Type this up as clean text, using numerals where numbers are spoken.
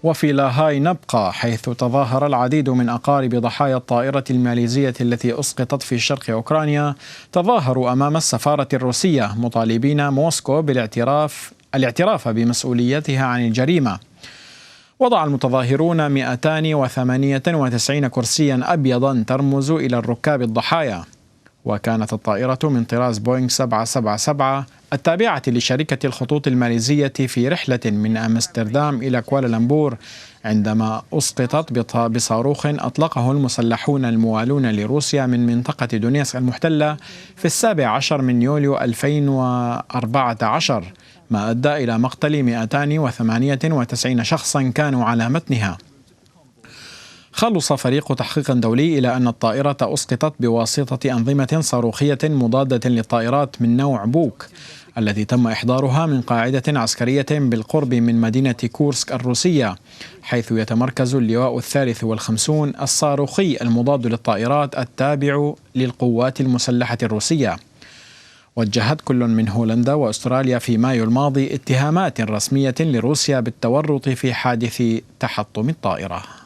وفي لاهاي نبقى، حيث تظاهر العديد من أقارب ضحايا الطائرة الماليزية التي أسقطت في شرق أوكرانيا، تظاهروا أمام السفارة الروسية مطالبين موسكو الاعتراف بمسؤوليتها عن الجريمة. وضع المتظاهرون 298 كرسيا أبيضا ترمز إلى الركاب الضحايا. وكانت الطائرة من طراز بوينغ 777 التابعة لشركة الخطوط الماليزية في رحلة من أمستردام إلى كوالالمبور، عندما أسقطت بصاروخ أطلقه المسلحون الموالون لروسيا من منطقة دونيسك المحتلة في 17 من يوليو 2014، ما أدى إلى مقتل 298 شخصا كانوا على متنها. خلص فريق تحقيق دولي إلى أن الطائرة أسقطت بواسطة أنظمة صاروخية مضادة للطائرات من نوع بوك، التي تم إحضارها من قاعدة عسكرية بالقرب من مدينة كورسك الروسية، حيث يتمركز اللواء 53 الصاروخي المضاد للطائرات التابع للقوات المسلحة الروسية. وجهت كل من هولندا وأستراليا في مايو الماضي اتهامات رسمية لروسيا بالتورط في حادث تحطم الطائرة.